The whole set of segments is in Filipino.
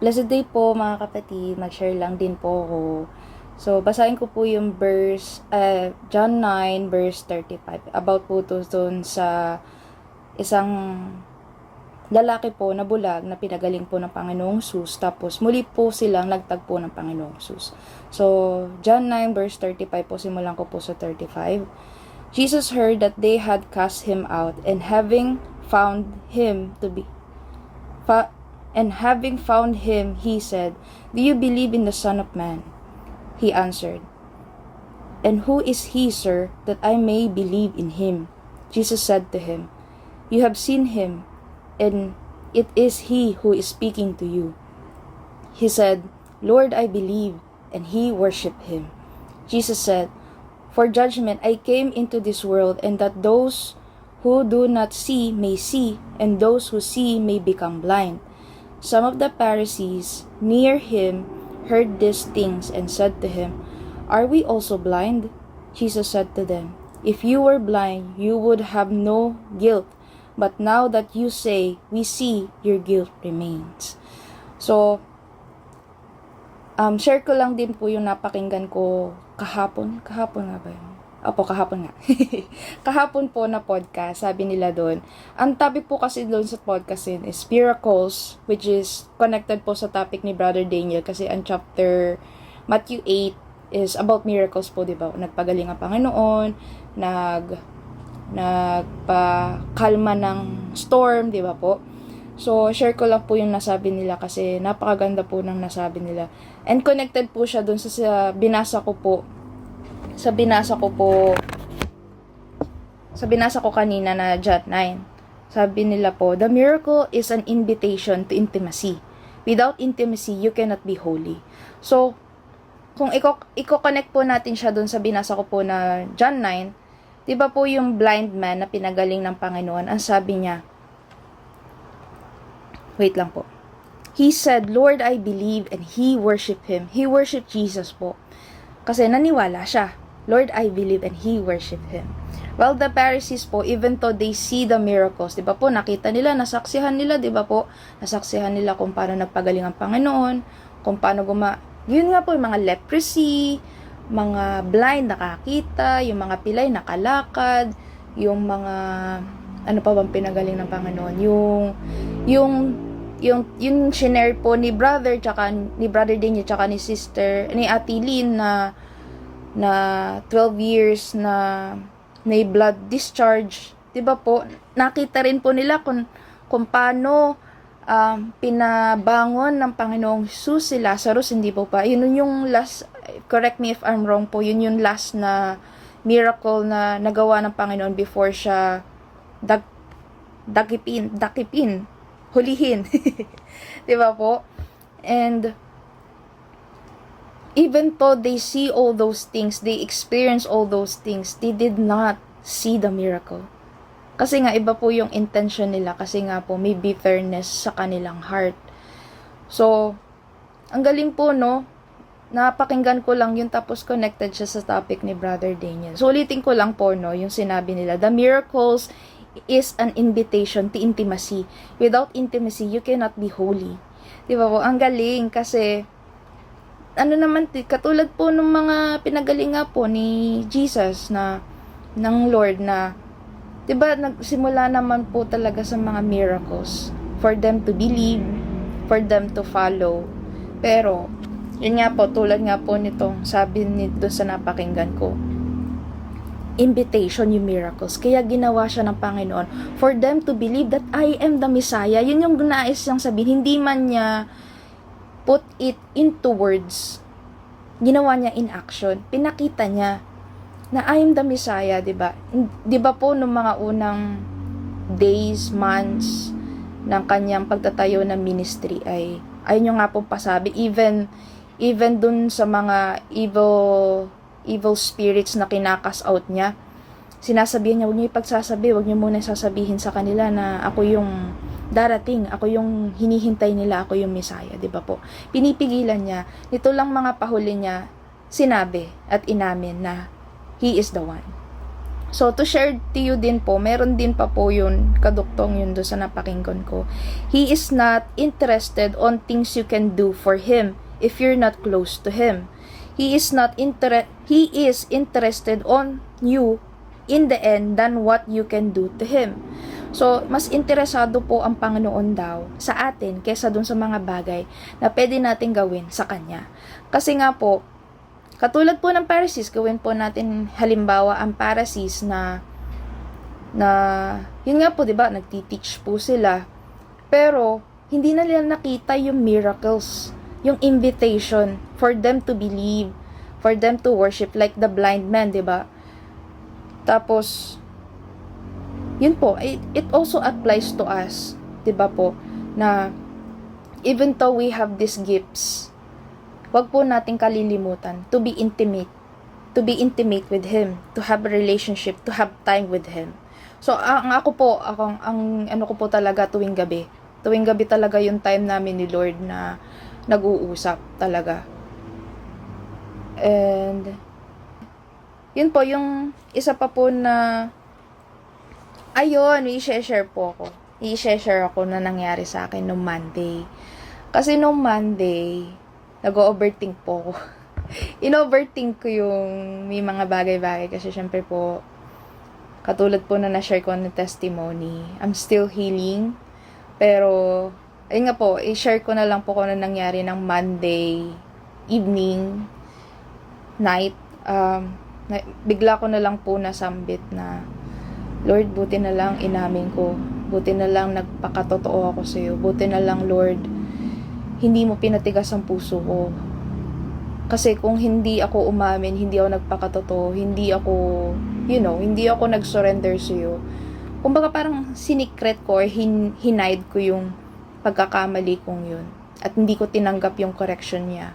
Blessed day po mga kapatid, mag-share lang din po ako. So, basahin ko po yung John 9 verse 35. About po to dun sa isang lalaki po na bulag na pinagaling po ng Panginoong Jesus. Tapos muli po silang nagtagpo ng Panginoong Jesus. So, John 9 verse 35 po, simulan ko po sa 35. Jesus heard that they had cast him out, and having found him, he said, "Do you believe in the Son of Man?" He answered, "And who is he, sir, that I may believe in him?" Jesus said to him, "You have seen him, and it is he who is speaking to you." He said, "Lord, I believe," and he worshipped him. Jesus said, "For judgment I came into this world, and that those who do not see may see, and those who see may become blind." Some of the Pharisees near him heard these things and said to him, "Are we also blind?" Jesus said to them, "If you were blind, you would have no guilt. But now that you say, 'We see,' your guilt remains." So, share ko lang din po yung napakinggan ko kahapon. Kahapon nga ba yun? Opo, kahapon nga. Kahapon po na podcast, sabi nila doon. Ang topic po kasi doon sa podcast is miracles, which is connected po sa topic ni Brother Daniel kasi ang chapter Matthew 8 is about miracles po, di ba? Nagpagaling ang Panginoon, nagpakalma ng storm, di ba po? So, share ko lang po yung nasabi nila kasi napakaganda po ng nasabi nila. And connected po siya doon sa binasa ko kanina na John 9. Sabi nila po, "The miracle is an invitation to intimacy. Without intimacy, you cannot be holy." So, kung i-connect po natin siya doon sa binasa ko po na John 9, di ba po yung blind man na pinagaling ng Panginoon, ang sabi niya, wait lang po. He said, "Lord, I believe," and he worshiped him. He worshiped Jesus po. Kasi naniwala siya. "Lord, I believe," and he worshiped him. Well, the Pharisees po, even though they see the miracles, di ba po, nakita nila, nasaksihan nila, di ba po, nasaksihan nila kung paano nagpagaling ang Panginoon, kung paano yun nga po, yung mga leprosy, mga blind nakakita, yung mga pilay nakalakad, yung mga, ano pa bang pinagaling ng Panginoon, yung shinare po ni Brother Daniel tsaka ni Ate Lynn na 12 years na may blood discharge, 'di ba po? Nakita rin po nila kung paano pinabangon ng Panginoong Jesus si Lazarus, hindi po pa. Yun yung last, correct me if I'm wrong po, yun yung last na miracle na nagawa ng Panginoon before siya hulihin. 'Di ba po? And even though they see all those things, they experience all those things, they did not see the miracle. Kasi nga iba po yung intention nila, kasi nga po may bitterness sa kanilang heart. So, ang galing po, no? Napakinggan ko lang yun, tapos connected siya sa topic ni Brother Daniel. So, ulitin ko lang po, no, yung sinabi nila. The miracles is an invitation to intimacy. Without intimacy, you cannot be holy. Diba po? Ang galing kasi, katulad po ng mga pinagaling nga po ni Jesus ng Lord na, diba, nagsimula naman po talaga sa mga miracles for them to believe, for them to follow. Pero, yun nga po, tulad nga po nitong sabi doon sa napakinggan ko, invitation yung miracles. Kaya ginawa siya ng Panginoon for them to believe that I am the Messiah. Yun yung nais niyang sabihin. Hindi man niya put it into words. Ginawa niya in action. Pinakita niya na I am the Messiah, 'di ba? 'Di ba po nung mga unang days, months ng kanyang pagtatayo ng ministry ay ayun yung nga pong pasabi, even dun sa mga evil spirits na kinakas out niya, sinasabihan niya, huwag niyo ipagsasabi, huwag niyo muna sasabihin sa kanila na ako yung darating, ako yung hinihintay nila, ako yung Messiah, di ba po? Pinipigilan niya. Ito lang mga pahuli niya, sinabi at inamin na He is the one. So, to share to you din po, meron din pa po yun, kaduktong yun do sa napakinggan ko. He is not interested on things you can do for Him if you're not close to Him. He is interested on you in the end than what you can do to Him. So, mas interesado po ang Panginoon daw sa atin kaysa dun sa mga bagay na pwede natin gawin sa Kanya. Kasi nga po, katulad po ng Pharisees, gawin po natin halimbawa ang Pharisees na yun nga po, 'di ba, nagti-teach po sila. Pero hindi na nila nakita yung miracles, yung invitation for them to believe, for them to worship like the blind man, 'di ba? Tapos yun po, it also applies to us, 'di ba po, na even though we have these gifts, wag po nating kalilimutan to be intimate with Him, to have a relationship, to have time with Him. So, ang ano ko po talaga tuwing gabi talaga yung time namin ni Lord na nag-uusap talaga. And, yun po, yung isa pa po na, ayun, i-share ako na nangyari sa akin nung Monday. Kasi nung Monday, nag-overthink po ako. In-overthink ko yung may mga bagay-bagay kasi syempre po, katulad po na na-share ko ng testimony, I'm still healing. Pero, ayun nga po, i-share ko na lang po kung ano nangyari ng Monday evening, night. Bigla ko na lang po nasambit na, Lord, buti na lang inamin ko. Buti na lang nagpakatotoo ako sa iyo. Buti na lang, Lord, hindi mo pinatigas ang puso ko. Kasi kung hindi ako umamin, hindi ako nagpakatotoo, hindi ako nag-surrender sa iyo. Kumbaga parang sinikret ko or hinide ko yung pagkakamali kong yun. At hindi ko tinanggap yung correction niya.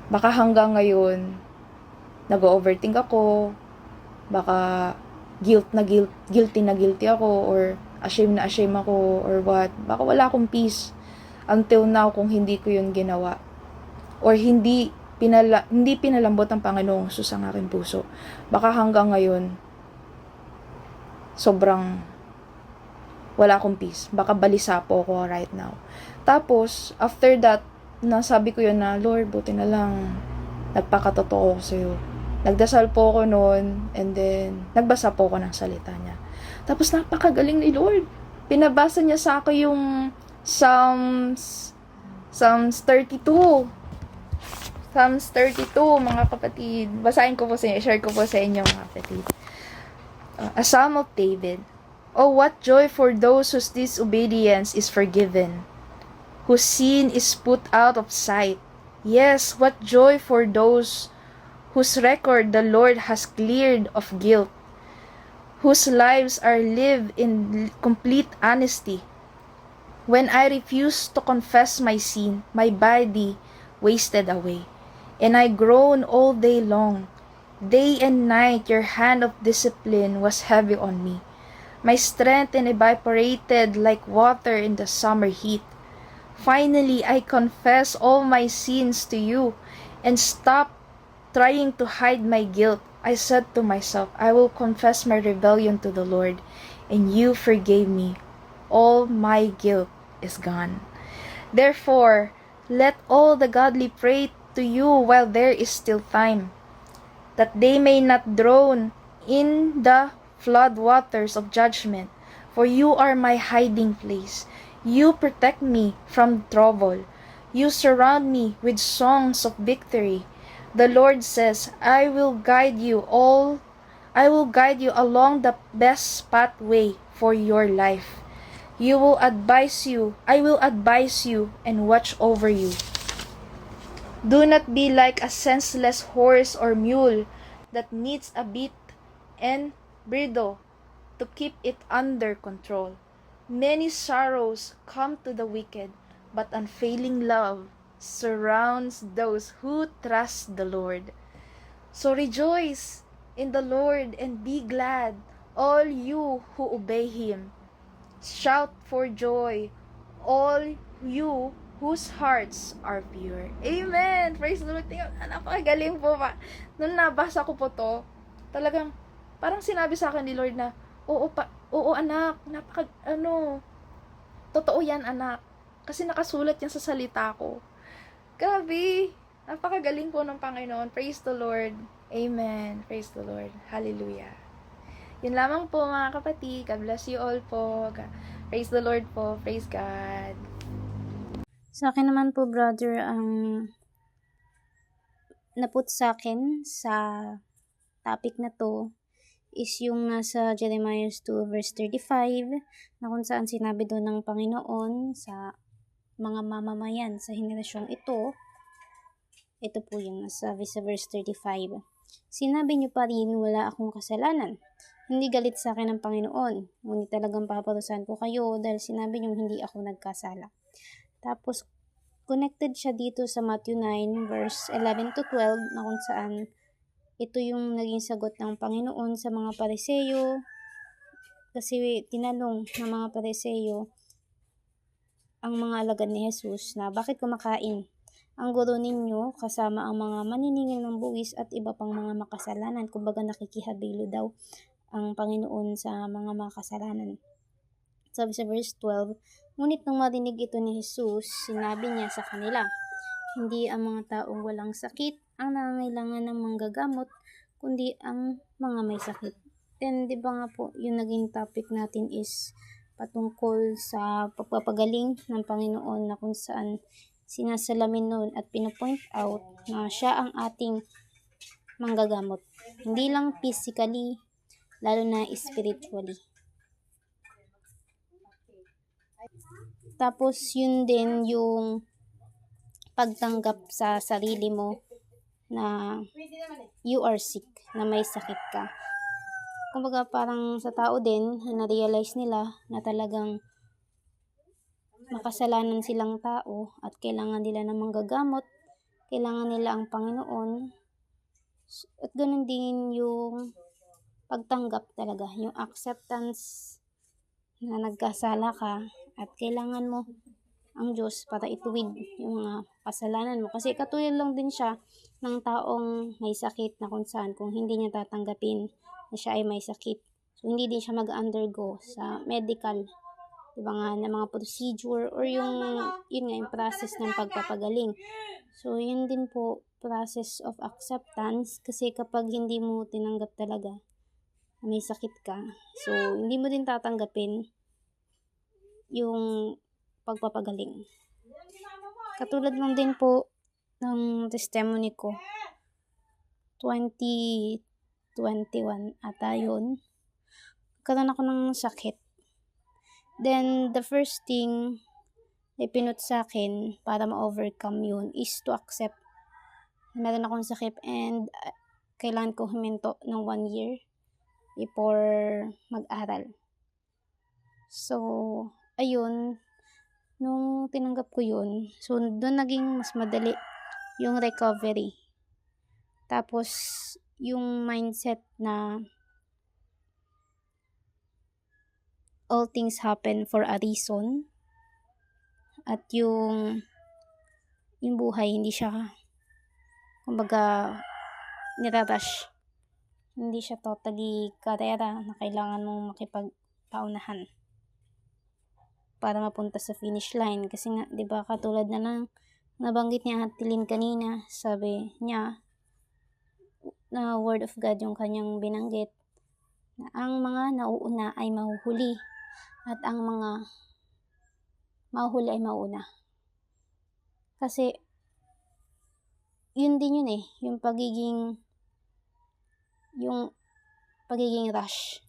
Baka hanggang ngayon, nag-overthink ako, baka guilty na guilty ako, or ashamed na ashamed ako, or what. Baka wala akong peace until now kung hindi ko yun ginawa. Or hindi pinalambot ng Panginoong Jesus ang aking puso. Baka hanggang ngayon, sobrang wala akong peace. Baka balisa po ako right now. Tapos, after that, nasabi ko yun na, Lord, buti na lang, nagpakatotoo ko sa'yo. Nagdasal po ako noon, and then, nagbasa po ako ng salita niya. Tapos, napakagaling ni Lord. Pinabasa niya sa akin yung Psalms 32. Psalms 32, mga kapatid. Basahin ko po sa inyo, share ko po sa inyo, mga kapatid. A Psalm of David. Oh, what joy for those whose disobedience is forgiven, whose sin is put out of sight. Yes, what joy for those whose record the Lord has cleared of guilt, whose lives are lived in complete honesty. When I refused to confess my sin, my body wasted away, and I groaned all day long. Day and night your hand of discipline was heavy on me. My strength evaporated like water in the summer heat. Finally, I confess all my sins to you and stopped trying to hide my guilt. I said to myself, I will confess my rebellion to the Lord, and you forgave me. All my guilt is gone. Therefore, let all the godly pray to you while there is still time, that they may not drown in the flood waters of judgment. For you are my hiding place. You protect me from trouble. You surround me with songs of victory. The Lord says, I will guide you along the best pathway for your life. I will advise you and watch over you. Do not be like a senseless horse or mule that needs a bit and bridle to keep it under control. Many sorrows come to the wicked, but unfailing love surrounds those who trust the Lord. So rejoice in the Lord and be glad, all you who obey Him. Shout for joy, all you whose hearts are pure. Amen! Praise the Lord. Napakagaling po pa. Nung nabasa ko po to, talagang parang sinabi sa akin ni Lord na, oo anak, totoo yan anak. Kasi nakasulat yan sa salita ko. Grabe, napakagaling po ng Panginoon. Praise the Lord. Amen. Praise the Lord. Hallelujah. Yun lamang po mga kapatid. God bless you all po. Praise the Lord po. Praise God. Sa akin naman po, brother, ang naput sa akin sa topic na to is yung nasa Jeremiah 2 verse 35 na kung saan sinabi doon ng Panginoon sa mga mamamayan sa henerasyong ito. Ito po yung nasa verse 35. Sinabi niyo pa rin wala akong kasalanan. Hindi galit sa akin ng Panginoon, ngunit talagang paparusahan ko kayo dahil sinabi niyo hindi ako nagkasala. Tapos connected siya dito sa Matthew 9 verse 11 to 12 na kung saan ito yung naging sagot ng Panginoon sa mga Pariseyo. Kasi tinanong ng mga Pariseyo ang mga alagad ni Jesus na bakit kumakain ang guro ninyo kasama ang mga maniningil ng buwis at iba pang mga makasalanan. Kumbaga nakikihabilo daw ang Panginoon sa mga makasalanan. Sabi sa verse 12, ngunit nung marinig ito ni Jesus, sinabi niya sa kanila, hindi ang mga taong walang sakit ang nangangailangan ng manggagamot, kundi ang mga may sakit. Then, di ba nga po, yung naging topic natin is patungkol sa pagpapagaling ng Panginoon na kung saan sinasalamin nun at pinapoint out na siya ang ating manggagamot. Hindi lang physically, lalo na spiritually. Tapos yun din yung pagtanggap sa sarili mo na you are sick, na may sakit ka. Kumbaga parang sa tao din, na-realize nila na talagang makasalanan silang tao at kailangan nila ng manggagamot, kailangan nila ang Panginoon. At ganun din yung pagtanggap talaga, yung acceptance na nagkasala ka at kailangan mo ang Diyos para ituwid yung mga kasalanan mo. Kasi katulad lang din siya ng taong may sakit na kung saan kung hindi niya tatanggapin na siya ay may sakit. So, hindi din siya mag-undergo sa medical, diba nga, na mga procedure or yun nga, yung process ng pagpapagaling. So, yun din po, process of acceptance kasi kapag hindi mo tinanggap talaga may sakit ka, so, hindi mo din tatanggapin yung pagpapagaling. Katulad lang din po ng testimony ko, 2021 ata yun, karoon ako ng sakit. Then, the first thing na pinut sa akin para ma-overcome yun is to accept na meron akong sakit and kailangan ko huminto ng 1 year before mag-aral. So, ayun, nung tinanggap ko yun, so doon naging mas madali yung recovery. Tapos, yung mindset na all things happen for a reason at yung buhay hindi siya kumbaga nirarush, hindi siya totally karera na kailangan mong makipagpaunahan para mapunta sa finish line. Kasi nga, di ba, katulad na lang nabanggit niya Ate Lynn kanina, sabi niya na word of God yung kanyang binanggit na ang mga nauuna ay mahuhuli at ang mga mahuhuli ay mauuna. Kasi yun din yun yung pagiging rush,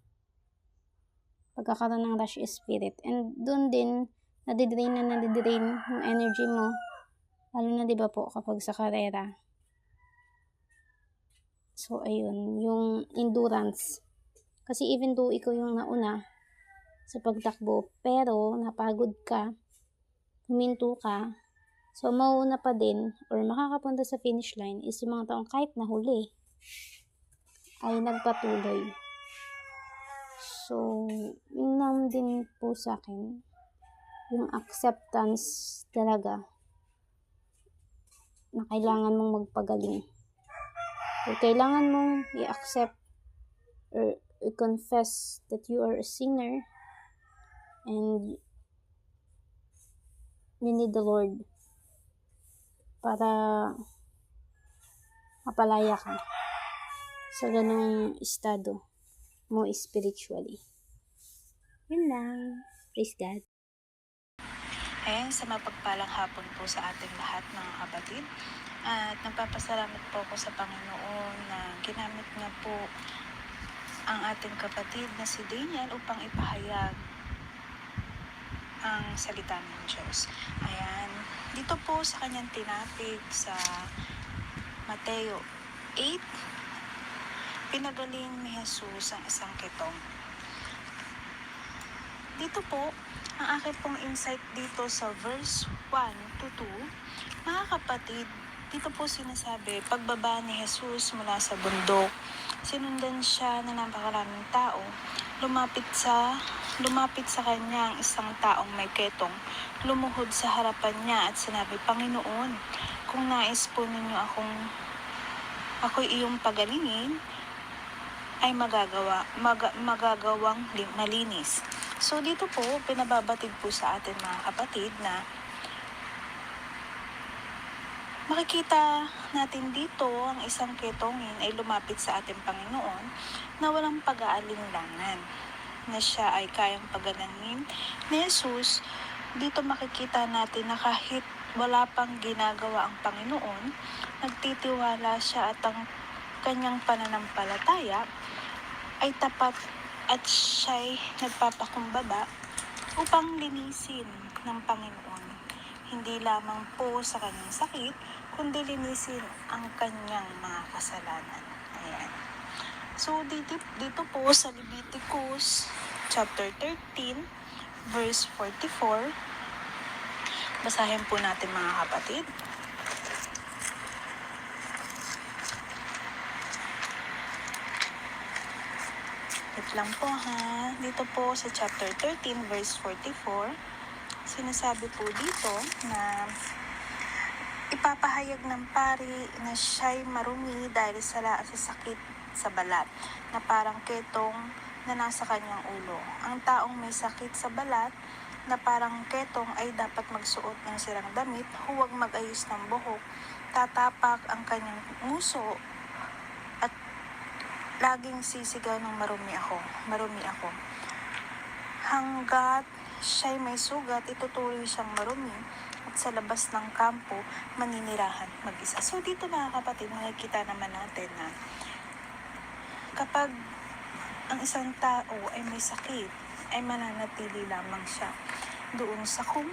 pagkakaroon ng rush spirit, and doon din nadidrain yung energy mo, lalo na diba po kapag sa karera. So ayun, yung endurance, kasi even though ikaw yung nauna sa pagtakbo pero napagod ka, huminto ka, so mauna pa din or makakapunta sa finish line is yung mga taong kahit nahuli ay nagpatuloy. So, yun lang din po sa akin, yung acceptance talaga na kailangan mong magpagaling. So, kailangan mong i-accept or confess that you are a sinner and you need the Lord para mapalaya ka sa ganung estado mo spiritually. Yun lang. Praise God. Ayan, sa mapagpalang hapon po sa ating lahat mga kapatid. At nagpapasalamat po ako sa Panginoon na ginamit niya po ang ating kapatid na si Daniel upang ipahayag ang salita ng Diyos. Ayan, dito po sa kanyang tinapik sa Mateo 8, pinagaling ni Jesus ang isang ketong. Dito po, ang aking pong insight dito sa verse 1 to 2, mga kapatid, dito po sinasabi, pagbaba ni Jesus mula sa bundok, sinundan siya ng napakaraming tao, lumapit sa kanya ang isang taong may ketong, lumuhod sa harapan niya at sinabi, Panginoon, kung nais po ninyo ako'y iyong pagalingin, ay magagawang malinis. So dito po, pinababatid po sa atin mga kapatid na makikita natin dito ang isang ketongin ay lumapit sa ating Panginoon na walang pag-aalinlangan, na siya ay kayang pagalangin ni Jesus. Dito makikita natin na kahit wala pang ginagawa ang Panginoon, nagtitiwala siya at ang kanyang pananampalataya ay tapat at siya'y nagpapakumbaba upang linisin ng Panginoon. Hindi lamang po sa kanyang sakit, kundi linisin ang kanyang mga kasalanan. Ayan. So, dito po sa Leviticus chapter 13, verse 44, basahin po natin mga kapatid. Wait lang po ha. Dito po sa chapter 13, verse 44, sinasabi po dito na ipapahayag ng pari na siya'y marumi dahil sa sakit sa balat, na parang ketong na nasa kanyang ulo. Ang taong may sakit sa balat na parang ketong ay dapat magsuot ng sirang damit, huwag mag-ayos ng buhok, tatapak ang kanyang nguso, at laging sisigaw ng marumi ako. Hanggat siya'y may sugat, itutuloy siyang marumi, at sa labas ng kampo, maninirahan mag-isa. So dito mga kapatid, makikita naman natin na kapag ang isang tao ay may sakit, ay mananatili lamang siya doon sa kung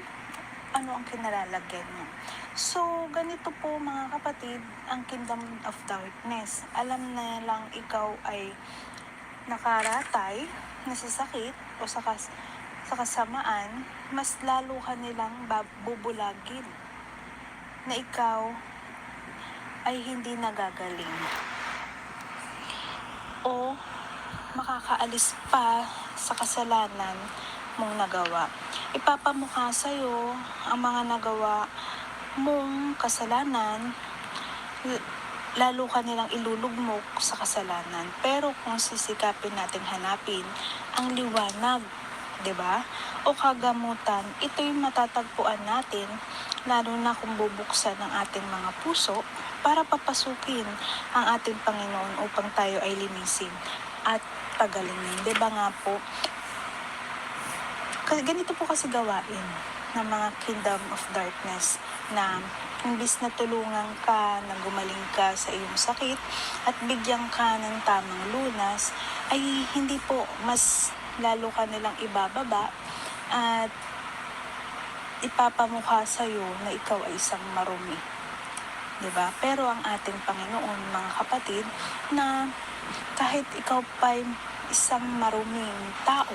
ano ang kinalalagyan niya. So, ganito po mga kapatid, ang kingdom of darkness. Alam na lang ikaw ay nakaratay, nasasakit, o sa kasamaan, mas lalo ka nilang bubulagin na ikaw ay hindi nagagaling o makakaalis pa sa kasalanan mong nagawa. Ipapamukha sa'yo ang mga nagawa mong kasalanan, lalo ka nilang ilulugmok sa kasalanan. Pero kung sisikapin natin hanapin ang liwanag, 'di ba? O kagamutan, ito'y matatagpuan natin lalo na kung bubuksan ang ating mga puso para papasukin ang ating Panginoon upang tayo ay linisin at pagalingin. 'Di ba nga po? Ganito po kasi gawain ng mga kingdom of darkness na imbis na tulungan ka, na gumaling ka sa iyong sakit at bigyan ka ng tamang lunas, ay hindi po, mas lalo ka nilang ibababa at ipapamukha sa iyo na ikaw ay isang marumi. 'Di ba? Pero ang ating Panginoon, mga kapatid, na kahit ikaw pa'y isang maruming tao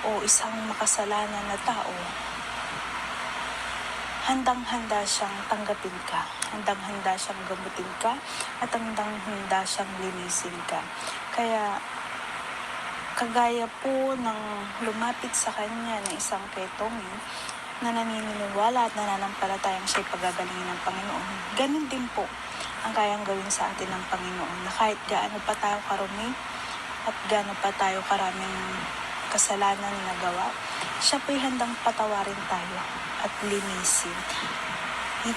o isang makasalanan na tao, handang-handa siyang tanggapin ka, handang-handa siyang gamutin ka, at handang-handa siyang linisin ka. Kaya, kagaya po ng lumapit sa kanya na isang ketongin na naniniwala at nananampalatayang siya'y pagagalingin ng Panginoon, ganun din po ang kayang gawin sa atin ng Panginoon, na kahit gaano pa tayo karumi, at gaano pa tayo karaming kasalanan na nagawa, siya po'y handang patawarin tayo at linisin.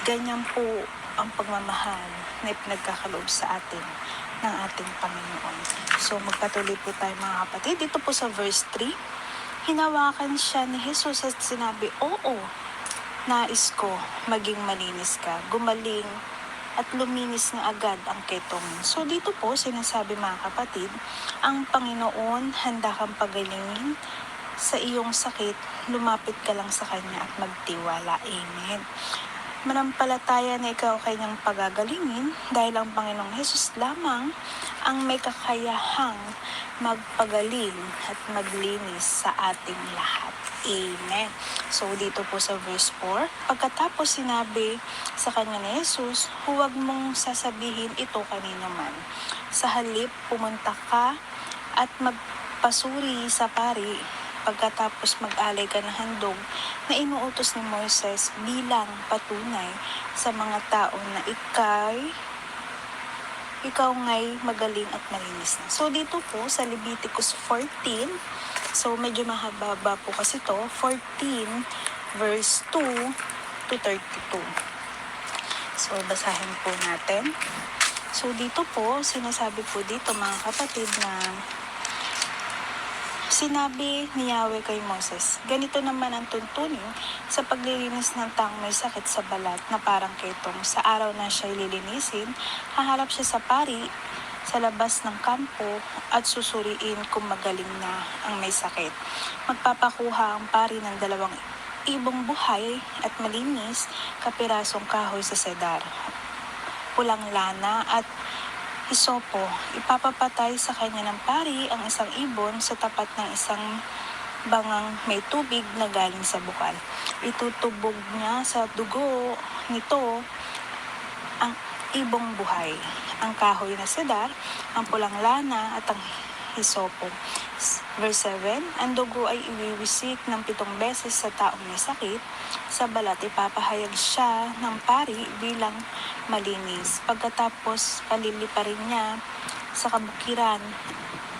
Ganyan po ang pagmamahal na ipinagkakaloob sa atin ng ating Panginoon. So magpatuloy po tayo mga kapatid. Dito po sa verse 3, hinawakan siya ni Jesus at sinabi, "Oo, nais ko maging malinis ka." Gumaling at luminis na agad ang ketong. So dito po sinasabi mga kapatid, ang Panginoon handa kang pagalingin sa iyong sakit, lumapit ka lang sa Kanya at magtiwala. Amen. Manampalataya na ikaw kanyang pagagalingin dahil ang Panginoong Hesus lamang ang may kakayahang magpagaling at maglinis sa ating lahat. Amen. So dito po sa verse 4, pagkatapos sinabi sa kanya ni Jesus, huwag mong sasabihin ito kanino man. Sa halip, pumunta ka at magpasuri sa pari, pagkatapos mag-alay ka ng handog na inuutos ni Moises bilang patunay sa mga tao na ikaw nga'y magaling at malinis na. So dito po sa Leviticus 14, so medyo mahaba po kasi to, 14 verse 2 to 32. So basahin po natin. So dito po, sinasabi po dito mga kapatid na sinabi ni Yahweh kay Moses, ganito naman ang tuntunin sa paglilinis ng taong may sakit sa balat na parang ketong. Sa araw na siya lilinisin, haharap siya sa pari sa labas ng kampo at susuriin kung magaling na ang may sakit. Magpapakuha ang pari ng 2 ibong buhay at malinis kapirasong kahoy sa sedar, pulang lana at hisopo. Ipapapatay sa kanya ng pari ang isang ibon sa tapat ng isang bangang may tubig na galing sa bukal. Itutubog niya sa dugo nito ang ibong buhay, ang kahoy na sedar, ang pulang lana at ang hisopo. Verse 7, ang dugo ay iwiwisik ng 7 beses sa taong may sakit. Sa balat ipapahayag siya ng pari bilang malinis. Pagkatapos paliliparin niya sa kabukiran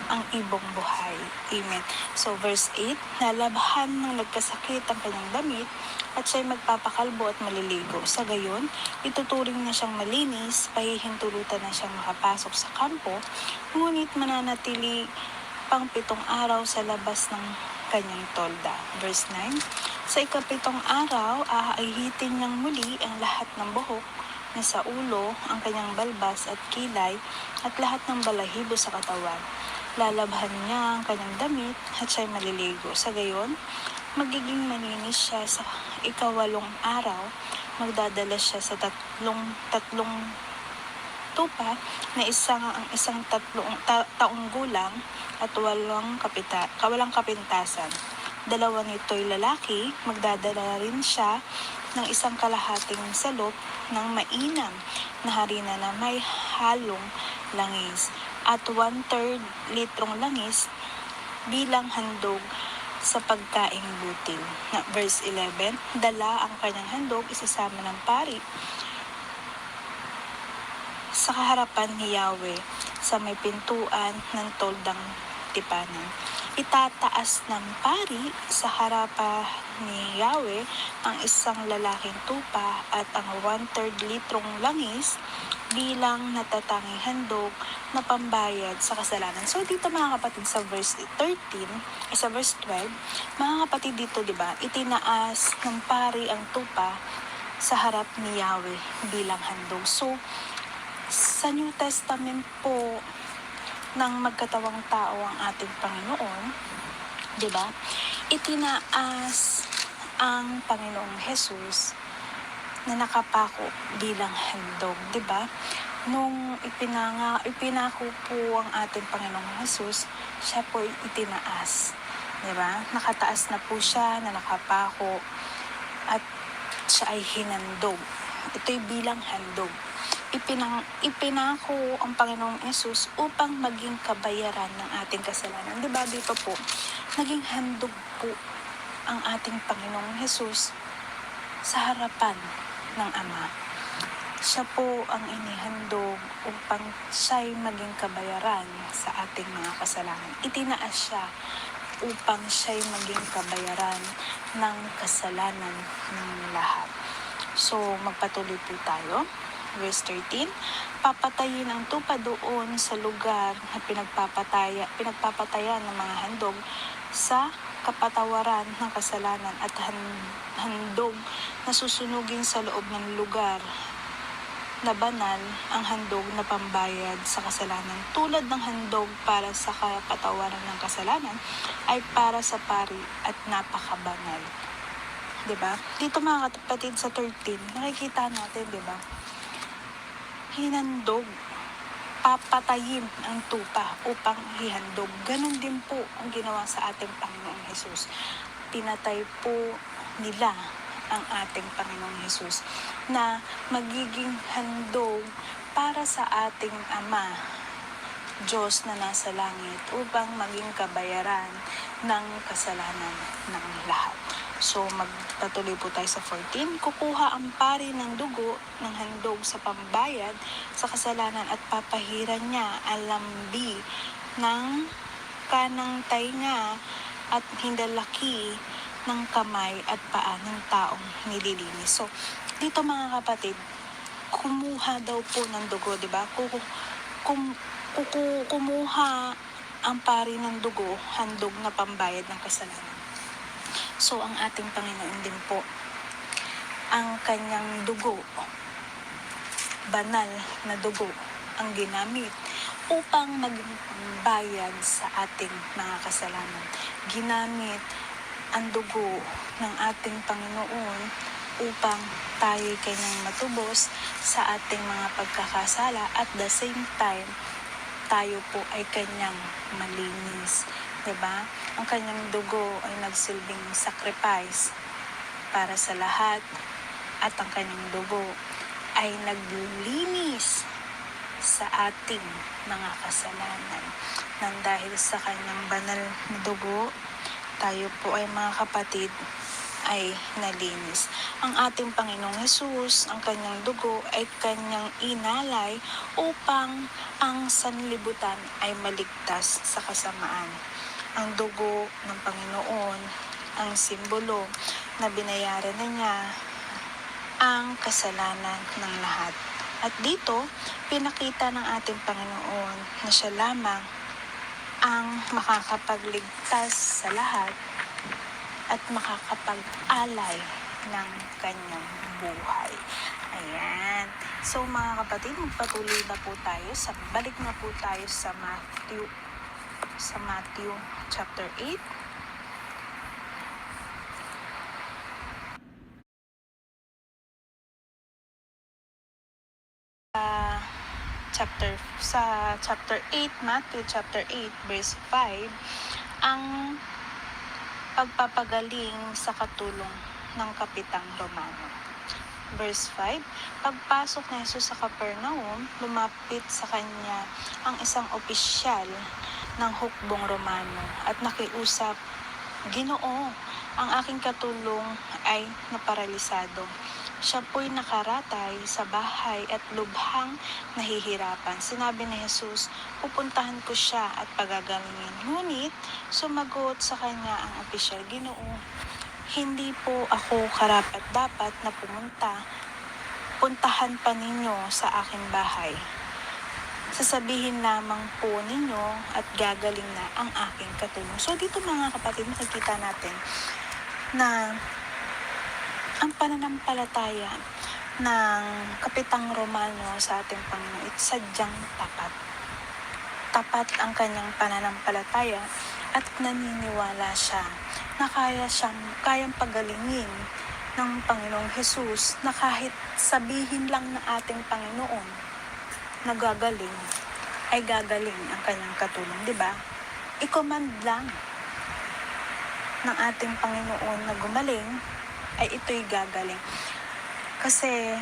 ang ibong buhay. Amen. So verse 8, nalabhan ng nagkasakit ang kanyang damit at siya'y magpapakalbo at maliligo. Sa gayon, ituturing na siyang malinis, pahihintulutan na siyang makapasok sa kampo, ngunit mananatili pang 7 araw sa labas ng kanyang tolda. Verse 9, sa ika-7 araw, aahitin niyang muli ang lahat ng buhok na sa ulo, ang kanyang balbas at kilay, at lahat ng balahibo sa katawan. Lalabhan niya ang kanyang damit at siya'y maliligo. Sa gayon, magiging malinis siya sa ika-8 araw. Magdadala siya sa tatlong tupa na isang taong gulang at walang kapintasan. 2 nito'y lalaki, magdadala rin siya ng 1 kalahating salop ng mainam na harina na may halong langis at 1/3 litrong langis bilang handog sa pagkaing butil. Verse 11, dala ang kanyang handog isasama ng pari sa kaharapan ni Yahweh sa may pintuan ng toldang tipanan. Itataas ng pari sa harapan ni Yahweh ang 1 lalaking tupa at ang 1/3 litrong langis bilang natatanging handog na pambayad sa kasalanan. So dito mga kapatid sa verse 13, sa verse 12, mga kapatid dito, di ba, itinaas ng pari ang tupa sa harap ni Yahweh bilang handog. So sa New Testament po ng magkatawang tao ang ating Panginoon, di ba? Itinaas ang Panginoong Hesus na nakapako bilang handog, di ba? Nung ipinako po ang ating Panginoong Hesus, siya po itinaas, di ba? Nakataas na po siya na nakapako at siya ay hinandog. Ito'y bilang handog. Ipinako ang Panginoong Hesus upang maging kabayaran ng ating kasalanan. Diba dito po, naging handog po ang ating Panginoong Hesus sa harapan ng Ama. Siya po ang inihandog upang siya'y maging kabayaran sa ating mga kasalanan. Itinaas siya upang siya'y maging kabayaran ng kasalanan ng lahat. So, magpatuloy po tayo. Verse 13, papatayin ang tupa doon sa lugar na pinagpapatayan ng mga handog sa kapatawaran ng kasalanan at handog na susunugin sa loob ng lugar na banal ang handog na pambayad sa kasalanan. Tulad ng handog para sa kapatawaran ng kasalanan ay para sa pari at napakabanal. Diba? Dito mga kapatid sa 13, nakikita natin, diba? Hinandog, papatayin ang tupa upang hihandog. Ganon din po ang ginawa sa ating Panginoong Hesus. Pinatay po nila ang ating Panginoong Hesus na magiging handog para sa ating Ama, Diyos na nasa langit, upang maging kabayaran ng kasalanan ng lahat. So, magpatuloy po tayo sa 14. Kukuha ang pari ng dugo ng handog sa pambayad sa kasalanan at papahiran niya ang lambi ng kanang tainga at hindalaki ng kamay at paa ng taong nililinis. So, dito mga kapatid, kumuha daw po ng dugo, di ba? Kumuha ang pari ng dugo, handog na pambayad ng kasalanan. So, ang ating Panginoon din po, ang kanyang dugo, banal na dugo, ang ginamit upang maging pambayad sa ating mga kasalanan. Ginamit ang dugo ng ating Panginoon upang tayo kanyang matubos sa ating mga pagkakasala at the same time, tayo po ay kanyang malinis. Diba? Ang kanyang dugo ay nagsilbing sacrifice para sa lahat at ang kanyang dugo ay naglinis sa ating mga kasalanan. Nang dahil sa kanyang banal na dugo, tayo po ay mga kapatid ay nalinis. Ang ating Panginoong Hesus, ang kanyang dugo ay kanyang inalay upang ang sanlibutan ay maligtas sa kasamaan. Ang dugo ng Panginoon, ang simbolo na binayaran na niya ang kasalanan ng lahat. At dito, pinakita ng ating Panginoon na siya lamang ang makakapagligtas sa lahat at makakapag-alay ng kanyang buhay. Ayan. So mga kapatid, magpatuloy na po tayo. Balik na po tayo sa Matthew chapter 8. Chapter 8, Matthew chapter 8, verse 5, ang pagpapagaling sa katulong ng Kapitang Romano. Verse 5, pagpasok ni Jesus sa Capernaum, lumapit sa kanya ang isang opisyal ng hukbong Romano at nakiusap, Ginoo, ang aking katulong ay naparalisado. Siya po'y nakaratay sa bahay at lubhang nahihirapan. Sinabi ni Jesus, pupuntahan ko siya at pagagalingin. Ngunit, sumagot sa kanya ang opisyal, Ginoo, hindi po ako karapat-dapat na puntahan pa ninyo sa aking bahay. Sasabihin lamang po ninyo at gagaling na ang aking katulong. So dito mga kapatid, makikita natin na ang pananampalataya ng Kapitang Romano sa ating Panginoon ay sadyang tapat. Tapat ang kanyang pananampalataya at naniniwala siya na kayang pagalingin ng Panginoong Hesus na kahit sabihin lang ng ating Panginoon na gagaling, ay gagaling ang kanyang katulong, di ba? I-command lang ng ating Panginoon na gumaling, ay ito'y gagaling. Kasi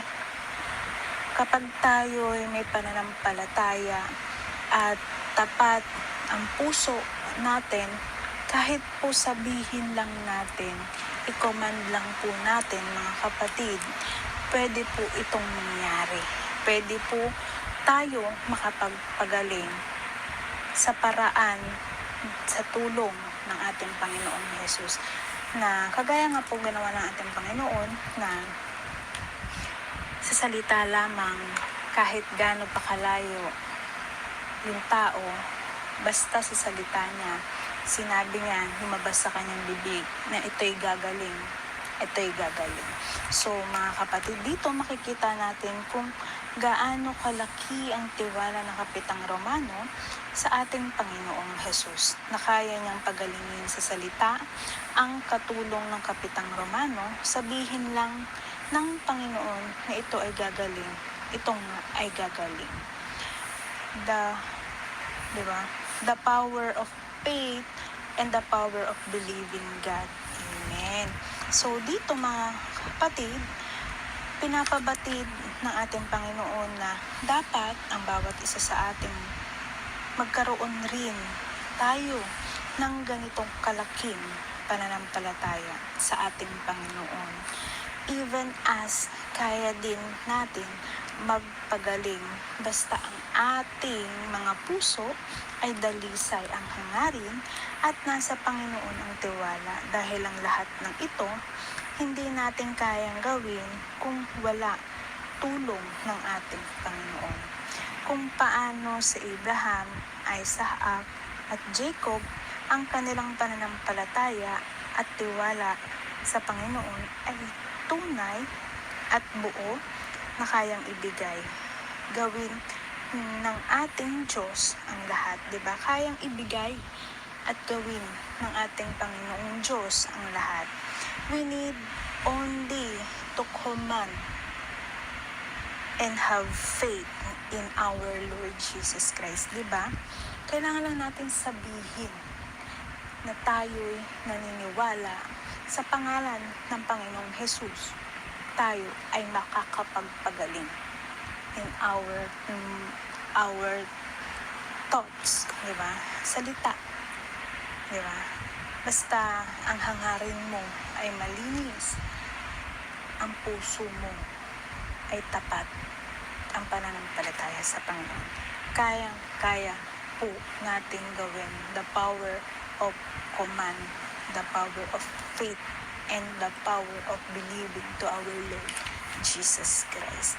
kapag tayo'y may pananampalataya at tapat ang puso natin, kahit po sabihin lang natin, i-command lang po natin mga kapatid, pwede po itong mangyari. Pwede po tayo makapagpagaling sa paraan, sa tulong ng ating Panginoong Jesus. Na kagaya nga po ginawa ng ating Panginoon na sa salita lamang, kahit gaano pa kalayo yung tao, basta sa salita niya, sinabi niya, lumabas sa kanyang bibig na ito'y gagaling. Ito'y gagaling. So mga kapatid, dito makikita natin kung gaano kalaki ang tiwala ng Kapitang Romano sa ating Panginoong Jesus, na kaya niyang pagalingin sa salita ang katulong ng Kapitang Romano, sabihin lang ng Panginoon na ito ay gagaling, itong ay gagaling. Diba? The power of faith and the power of believing God. Amen. So dito mga kapatid, pinapabatid ng ating Panginoon na dapat ang bawat isa sa ating magkaroon rin tayo ng ganitong kalaking pananampalataya sa ating Panginoon. Even as kaya din natin magpagaling basta ang ating mga puso ay dalisay ang hangarin at nasa Panginoon ang tiwala, dahil ang lahat ng ito hindi natin kayang gawin kung wala tulong ng ating Panginoon. Kung paano si Abraham, Isaac at Jacob ang kanilang pananampalataya at tiwala sa Panginoon ay tunay at buo na kayang ibigay. Gawin ng ating Diyos ang lahat, di ba? Kayang ibigay at gawin ng ating Panginoong Diyos ang lahat. We need only to command and have faith in our Lord Jesus Christ, di ba? Kailangan lang natin sabihin na tayo'y naniniwala sa pangalan ng Panginoong Jesus. Tayo ay makakapagpagaling in our thoughts, di ba? Salita, di ba? Basta ang hangarin mo ay malinis, ang puso mo ay tapat, ang pananampalataya sa Panginoon. Kaya po nating gawin the power of command, the power of faith, and the power of believing to our Lord Jesus Christ.